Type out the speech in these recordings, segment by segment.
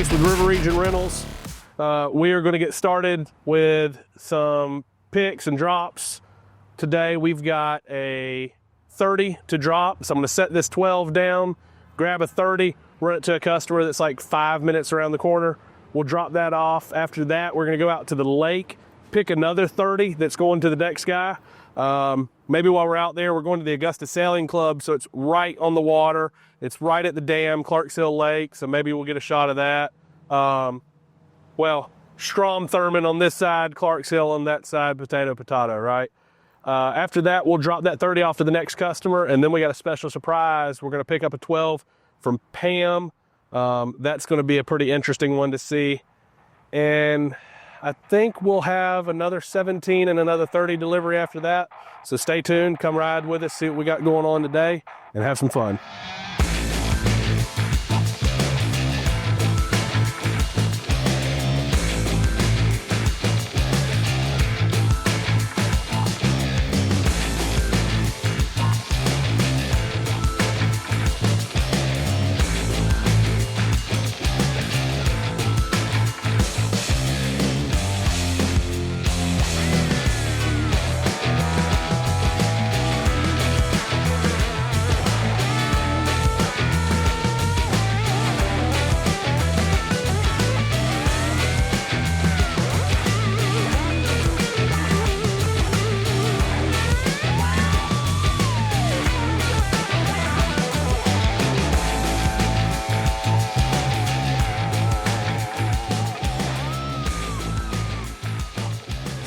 Chase with River Region Rentals. We are going to get started with some picks and drops. Today we've got a 30 to drop, so I'm going to set this 12 down, grab a 30, run it to a customer that's like 5 minutes around the corner. We'll drop that off. After that, we're going to go out to the lake, pick another 30 that's going to the next guy. Maybe while we're out there, we're going to the Augusta Sailing Club, so it's right on the water. It's right at the dam, Clarks Hill Lake, so maybe we'll get a shot of that. Well, Strom Thurmond on this side, Clarks Hill on that side, potato, right? After that, we'll drop that 30 off to the next customer, and then we got a special surprise. We're going to pick up a 12 from Pam. That's going to be a pretty interesting one to see. And I think we'll have another 17 and another 30 delivery after that. So stay tuned, come ride with us, see what we got going on today, and have some fun.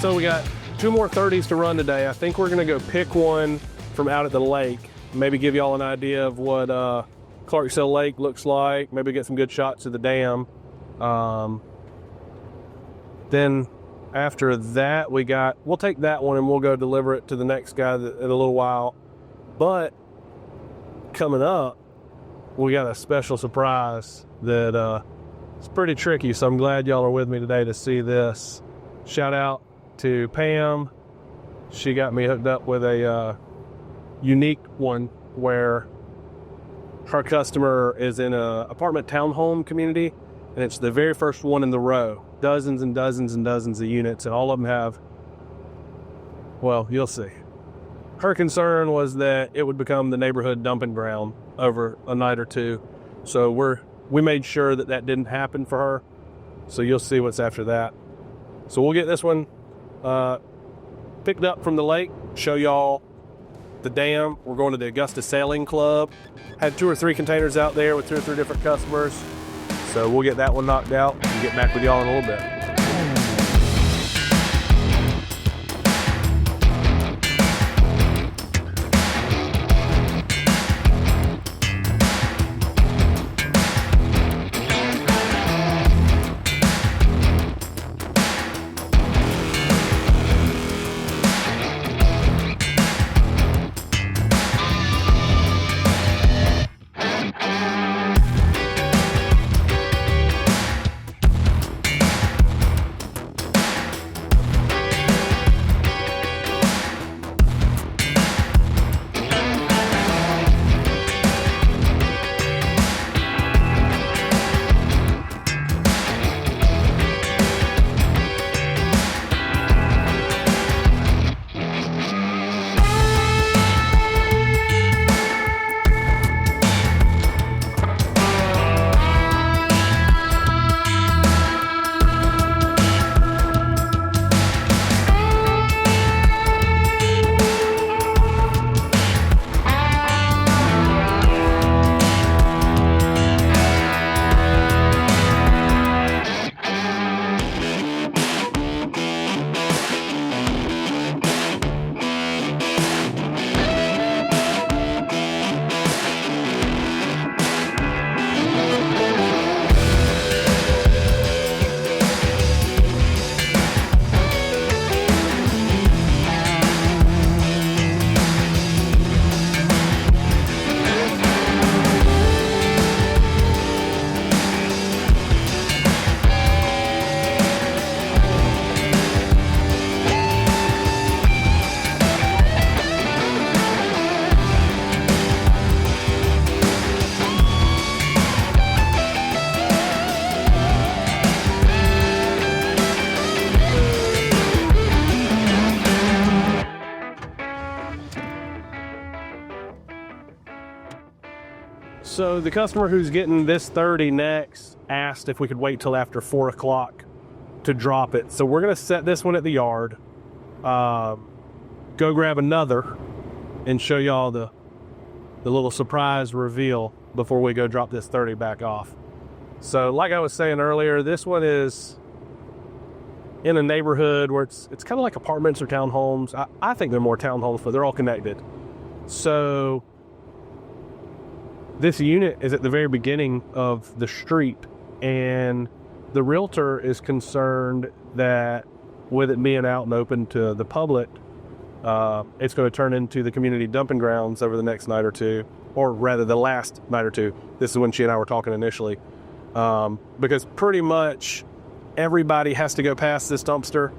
So we got 2 more 30s to run today. I think we're gonna go pick one from out at the lake. Maybe give y'all an idea of what Clarks Hill Lake looks like. Maybe get some good shots of the dam. Then after that, we'll take that one and we'll go deliver it to the next guy in a little while. But coming up, we got a special surprise that it's pretty tricky. So I'm glad y'all are with me today to see this. Shout out to Pam. She got me hooked up with a unique one where her customer is in a apartment townhome community, and it's the very first one in the row. Dozens and dozens and dozens of units, and all of them have, well, you'll see. Her concern was that it would become the neighborhood dumping ground over a night or two. So we made sure that that didn't happen for her. So you'll see what's after that. So we'll get this one picked up from the lake, show y'all the dam. We're going to the Augusta Sailing Club. Had 2 or 3 containers out there with 2 or 3 different customers. So we'll get that one knocked out and get back with y'all in a little bit. So the customer who's getting this 30 next asked if we could wait till after 4 o'clock to drop it. So we're gonna set this one at the yard, go grab another, and show y'all the little surprise reveal before we go drop this 30 back off. So like I was saying earlier, this one is in a neighborhood where it's kind of like apartments or townhomes. I think they're more townhomes, but they're all connected. So this unit is at the very beginning of the street, and the realtor is concerned that with it being out and open to the public, it's going to turn into the community dumping grounds over the next night or two, or rather the last night or two. This is when she and I were talking initially, because pretty much everybody has to go past this dumpster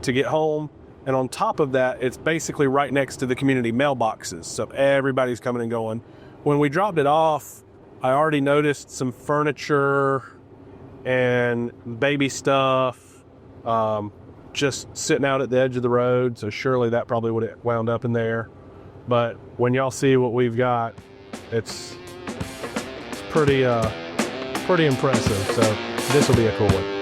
to get home. And on top of that, it's basically right next to the community mailboxes. So everybody's coming and going. When we dropped it off, I already noticed some furniture and baby stuff just sitting out at the edge of the road. So surely that probably would have wound up in there. But when y'all see what we've got, it's pretty impressive. So this will be a cool one.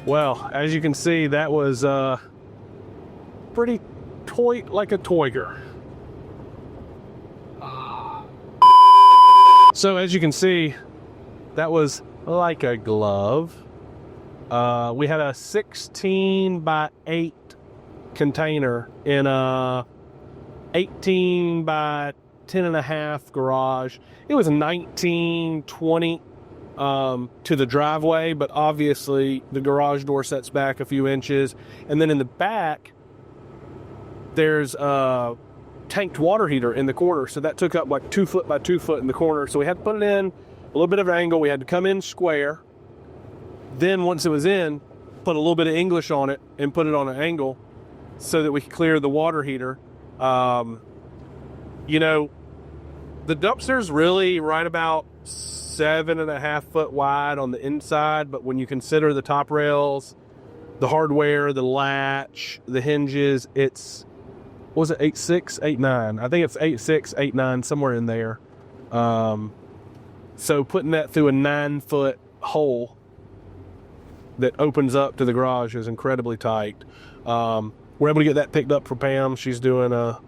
Well, as you can see, that was pretty toy, like a Toiger. So as you can see, that was like a glove. We had a 16 by 8 container in a 18 by 10 and a half garage. It was 19-20 to the driveway, but obviously the garage door sets back a few inches. And then in the back, there's a tanked water heater in the corner. So that took up like 2 foot by 2 foot in the corner. So we had to put it in a little bit of an angle. We had to come in square. Then once it was in, put a little bit of English on it and put it on an angle so that we could clear the water heater. You know, the dumpster's really right about 7.5 foot wide on the inside, but when you consider the top rails, the hardware, the latch, the hinges, it's, what was it, 8.6, 8.9? I think it's 8.6, 8.9, somewhere in there. So putting that through a 9-foot hole that opens up to the garage is incredibly tight. We're able to get that picked up for Pam. She's doing a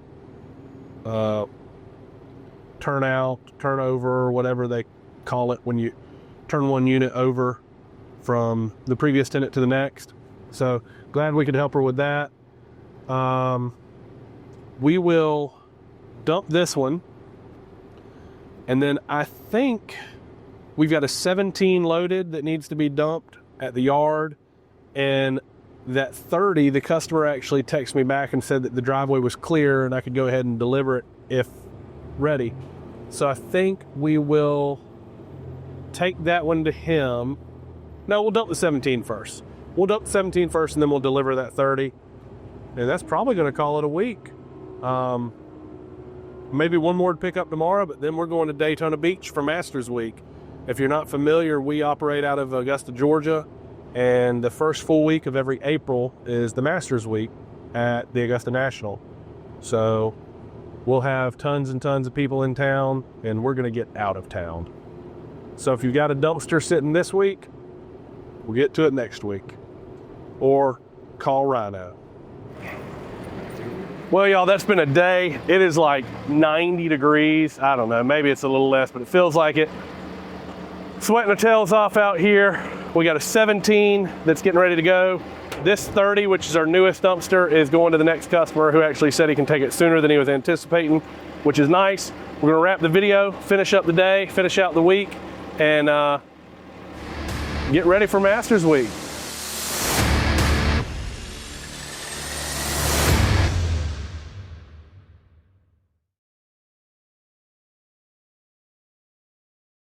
turnover, whatever they call it when you turn one unit over from the previous tenant to the next. So glad we could help her with that. We will dump this one, and then I think we've got a 17 loaded that needs to be dumped at the yard, and that 30, the customer actually texted me back and said that the driveway was clear and I could go ahead and deliver it if ready. So I think we will take that one to him. No, we'll dump the 17 first. We'll dump the 17 first, and then we'll deliver that 30. And that's probably going to call it a week. Maybe one more to pick up tomorrow, but then we're going to Daytona Beach for Masters Week. If you're not familiar, we operate out of Augusta, Georgia, and the first full week of every April is the Masters Week at the Augusta National. So we'll have tons and tons of people in town, and we're going to get out of town. So if you've got a dumpster sitting this week, we'll get to it next week. Or call Rhino. Well, y'all, that's been a day. It is like 90 degrees. I don't know, maybe it's a little less, but it feels like it. Sweating our tails off out here. We got a 17 that's getting ready to go. This 30, which is our newest dumpster, is going to the next customer who actually said he can take it sooner than he was anticipating, which is nice. We're gonna wrap the video, finish up the day, finish out the week, and get ready for Masters Week.